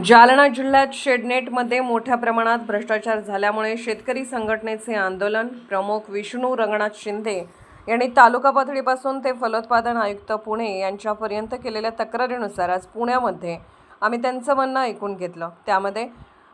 जालना जिल्ह्यात शेडनेटमध्ये मोठ्या प्रमाणात भ्रष्टाचार झाल्यामुळे शेतकरी संघटनेचे आंदोलन प्रमुख विष्णू रंगनाथ शिंदे यांनी तालुका पातळीपासून ते फलोत्पादन आयुक्त पुणे यांच्यापर्यंत केलेल्या तक्रारीनुसार आज पुण्यामध्ये आम्ही त्यांचं म्हणणं ऐकून घेतलं। त्यामध्ये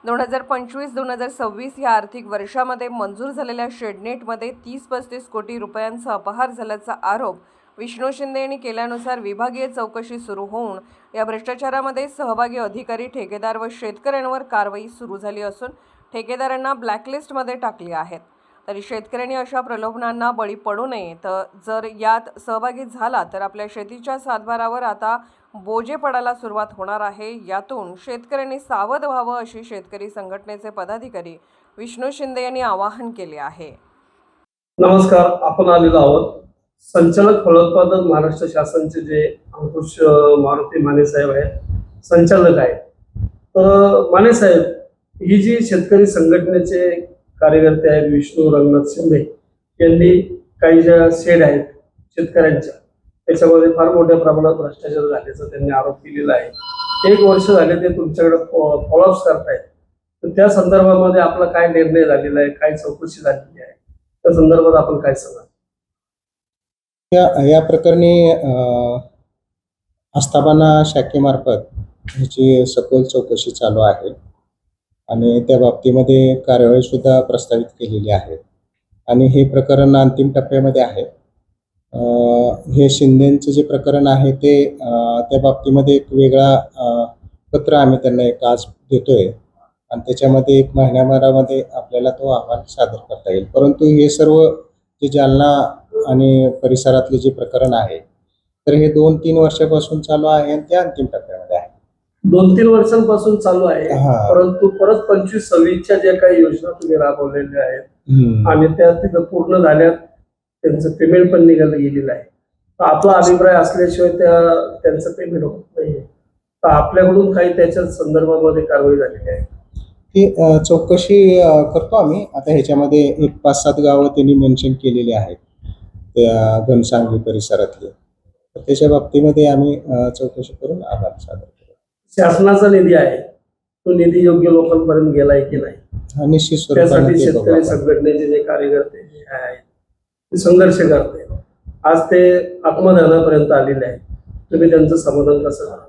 2025-2026 या आर्थिक वर्षामध्ये मंजूर झालेल्या शेडनेटमध्ये 30-35 कोटी रुपयांचा अपहार झाल्याचा आरोप विष्णू शिंदे यांनी केल्यानुसार विभागीय चौकशी सुरू होऊन या भ्रष्टाचारामध्ये सहभागी अधिकारी, ठेकेदार व शेतकऱ्यांवर कारवाई सुरू झाली असून ठेकेदारांना ब्लॅकलिस्टमध्ये टाकले आहेत। तरी शेतकऱ्यांनी अशा प्रलोभनांना बळी पडू नये, तर जर यात सहभागी झाला तर आपल्या शेतीच्या सातबारावर आता बोजे पडायला सुरुवात होणार आहे। यातून शेतकऱ्यांनी सावध व्हावं अशी शेतकरी संघटनेचे पदाधिकारी विष्णू शिंदे यांनी आवाहन केले आहे। नमस्कार, आपण आलेलो आहोत संचालक फलोत्पादन महाराष्ट्र शासनचे जे अंकुश मारुती माने साहेब आहेत, संचालक आहेत। तर माने साहेब, ही जी शेतकरी संघटनेचे कार्यकर्ते आहेत विष्णू रंगनाथ शिंदे यांनी काही ज्या शेड आहेत शेतकऱ्यांच्या, त्याच्यामध्ये फार मोठ्या प्रमाणात भ्रष्टाचार झाल्याचा त्यांनी आरोप केलेला आहे। 1 वर्ष झाले ते तुमच्याकडे फॉलोअप्स करतायत, तर त्या संदर्भामध्ये आपला काय निर्णय झालेला आहे, काय चौकशी झालेली आहे, त्या संदर्भात आपण काय सांगा? या प्रकरणी आस्थापना शाखेमार्फत ह्याची सखोल चौकशी चालू आहे आणि त्या बाबतीमध्ये कार्यवाही सुद्धा प्रस्तावित केलेली आहे आणि हे प्रकरण अंतिम टप्प्यामध्ये आहे। हे शिंदेंचं जे प्रकरण आहे ते त्या बाबतीमध्ये एक वेगळा पत्र आम्ही त्यांना एक आज देतोय आणि त्याच्यामध्ये 1 महिन्याभरामध्ये आपल्याला तो अहवाल सादर करता येईल। परंतु हे सर्व जे जालना आणि परिसरातले जे प्रकरण आहे तर हे 2-3 वर्षापासून चालू आहे आणि ते अंतिम टप्प्यामध्ये आहे। 2-3 वर्षांपासून चालू आहे, परंतु परत 25-26च्या ज्या काही योजना तुम्ही राबवलेल्या आहेत आणि त्या तिथं पूर्ण झाल्यात, त्यांचं पेमेंट पण निघालं गेलेलं आहे। तर आपला अभिप्राय असल्याशिवाय त्यांचं पेमेंट होत नाहीये, तर आपल्याकडून काही त्याच्या संदर्भामध्ये कारवाई झालेली आहे ती चौकशी करतो आम्ही। आता ह्याच्यामध्ये एक 5-7 गावं त्यांनी मेन्शन केलेली आहेत त्या घनसांगवी परिसरातले, तर त्याच्या बाबतीमध्ये आम्ही चौकशी करून अहवाल सादर करू। शासनाचा निधी आहे, तो निधी योग्य लोकांपर्यंत गेलाय की नाही, निश्चित त्यासाठी शेतकरी संघटनेचे जे कार्यकर्ते जे आहेत ते संघर्ष करते, आज ते आत्मदहनापर्यंत आलेले आहेत। तुम्ही त्यांचं समाधान कसं करा?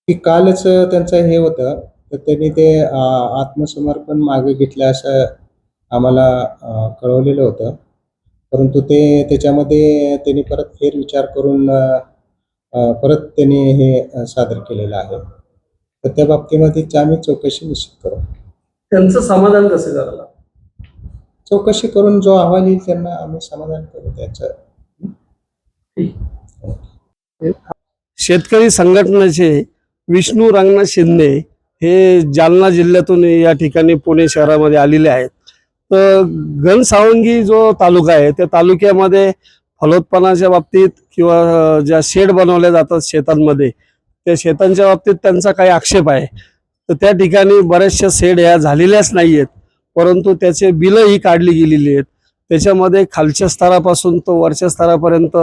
की कालच त्यांचं हे होतं तर त्यांनी ते आत्मसमर्पण मागे घेतलं असं आम्हाला कळवलेलं होतं, परंतु त्याच्यामध्ये त्यांनी परत फेरविचार करून परत त्यांनी हे सादर केलेलं आहे। तर त्या बाबतीमध्ये आम्ही चौकशी निश्चित करू। त्यांचं समाधान कसं करायला? चौकशी करून जो अहवाल येईल त्यांना आम्ही समाधान करू त्याचं। शेतकरी संघटनेचे विष्णू रंगनाथ शिंदे हे जालना जिल्ह्यातून या ठिकाणी पुणे शहरामध्ये आलेले आहेत। तर घनसावंगी जो तालुका आहे त्या तालुक्यामध्ये फलोत्पन्नाच्या बाबतीत किंवा ज्या शेड बनवल्या जातात शेतांमध्ये, त्या शेतांच्या बाबतीत त्यांचा काही आक्षेप आहे। तर त्या ठिकाणी बऱ्याचशा शेड ह्या झालेल्याच नाही आहेत, परंतु त्याचे बिलंही काढली गेलेली आहेत। त्याच्यामध्ये खालच्या स्तरापासून तो वरच्या स्तरापर्यंत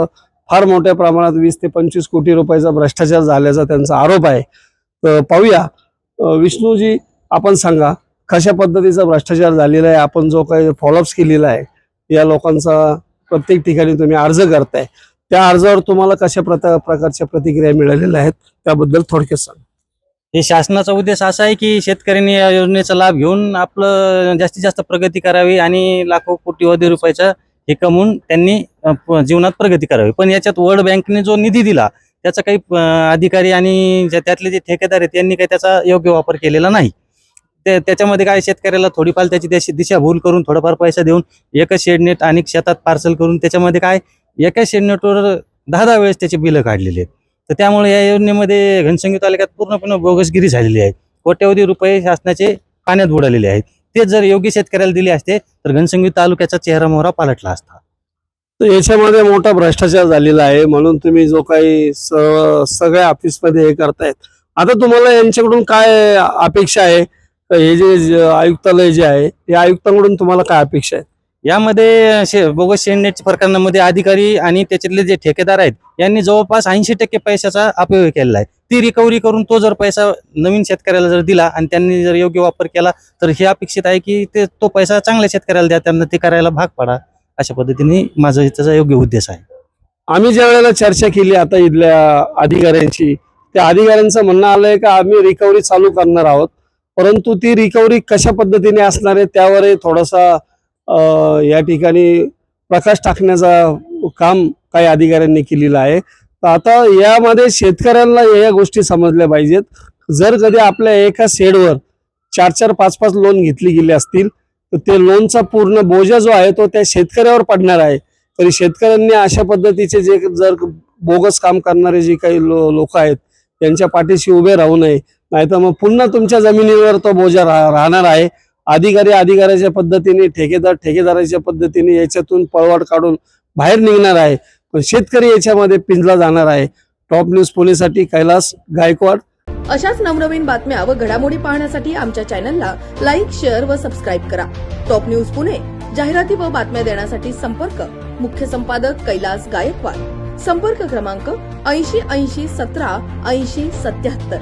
फार मोठ्या प्रमाणात 20 ते 25 कोटी रुपयाचा भ्रष्टाचार झाल्याचा त्यांचा आरोप आहे। तर पाहूया, विष्णूजी आपण सांगा कशा पद्धतीचा भ्रष्टाचार झालेला आहे, आपण जो काही फॉलोअप्स केलेला आहे, या लोकांचा प्रत्येक ठिकाणी तुम्ही अर्ज करताय, त्या अर्जावर तुम्हाला कशा प्रकारच्या प्रतिक्रिया मिळालेल्या आहेत त्याबद्दल थोडक्यात सांगा। हे शासनाचा उद्देश असा आहे की शेतकऱ्यांनी या योजनेचा लाभ घेऊन आपलं जास्तीत जास्त प्रगती करावी आणि लाखो कोटीवधी रुपयाचा हे कमवून त्यांनी जीवनात प्रगती करावी। पण याच्यात वर्ल्ड बँकने जो निधी दिला त्याचा काही अधिकारी आणि त्यातले जे ठेकेदार आहेत यांनी काही त्याचा योग्य वापर केलेला नाही। त्याच्यामध्ये काय शेतकऱ्याला थोडीफार त्याची दिशाभूल करून थोडाफार पैसा देऊन एकच शेडनेट अनेक शेतात पार्सल करून त्याच्यामध्ये काय एका शेडनेटवर 10-10 वेळेस त्याचे बिलं काढलेले आहेत। तर त्यामुळे या योजनेमध्ये घनसावंगी तालुक्यात पूर्णपणे बोगसगिरी झालेली आहे। कोट्यवधी रुपये शासनाचे पाण्यात बुडालेले आहेत। ते जर योग्य शेतकऱ्याला दिले असते तर घनसावंगी तालुक्याचा चेहरा मोहरा पालटला असता। तर याच्यामध्ये मोठा भ्रष्टाचार झालेला आहे, म्हणून तुम्ही जो काही सगळ्या ऑफिसमध्ये हे करतायत, आता तुम्हाला यांच्याकडून काय अपेक्षा आहे? हे जे आयुक्तालय जे आहे या आयुक्तांकडून तुम्हाला काय अपेक्षा आहे? यामध्ये बोगस शेडनेट प्रकरणामध्ये अधिकारी आणि त्याच्यातले जे ठेकेदार आहेत यांनी जवळपास 80% पैशाचा अपव्यय केलेला आहे. ती रिकव्हरी करून तो जर पैसा नवीन शेतकऱ्याला जर दिला आणि त्यांनी जर योग्य वापर केला तर हे अपेक्षित आहे की तो पैसा चांगल्या शेतकऱ्याला द्या, त्यांना ते करायला भाग पाडा. अशा पद्धतीने माझा त्याचा योग्य उद्देश आहे. आम्ही ज्या वेळेला चर्चा केली आता इथल्या अधिकाऱ्यांची, त्या अधिकाऱ्यांचं म्हणणं आलंय का आम्ही रिकव्हरी चालू करणार आहोत, परंतु ती रिकव्हरी कशा पद्धतीने असणार आहे त्यावर थोडासा या ठिकाणी प्रकाश टाकण्याचा काम काही अधिकाऱ्यांनी केलेलं आहे. तर आता यामध्ये शेतकऱ्यांना या गोष्टी समजल्या पाहिजेत. जर कधी आपल्या एका शेडवर 4-4, 5-5 लोन घेतली गेली असतील तर ते लोनचा पूर्ण बोजा जो आहे तो त्या शेतकऱ्यावर पडणार आहे. तरी शेतकऱ्यांनी अशा पद्धतीचे जे जर बोगस काम करणारे जे काही लोक आहेत त्यांच्या पाठीशी उभे राहू नये, नाहीतर मग पुन्हा तुमच्या जमिनीवर तो बोजा राहणार आहे. अधिकाऱ्याच्या पद्धतीने, ठेकेदाराच्या पद्धतीने याच्यातून पळवाट काढून बाहेर निघणार आहे, पण शेतकरी याच्यामध्ये पिंजला जाणार आहे. टॉप न्यूज पुणेसाठी कैलास गायकवाड. अशाच नवनवीन बातम्या व घडामोडी पाहण्यासाठी आमच्या चॅनलला लाईक, शेअर व सबस्क्राईब करा. Top news Pune. जाहिराती व बातम्या देण्यासाठी संपर्क मुख्य संपादक कैलास गायकवाड. संपर्क क्रमांक 8080178077.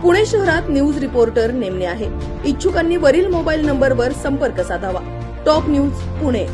पुणे शहरात न्यूज रिपोर्टर नेमणे आहे. इच्छुकांनी वरील मोबाईल नंबरवर संपर्क साधावा. Top news Pune.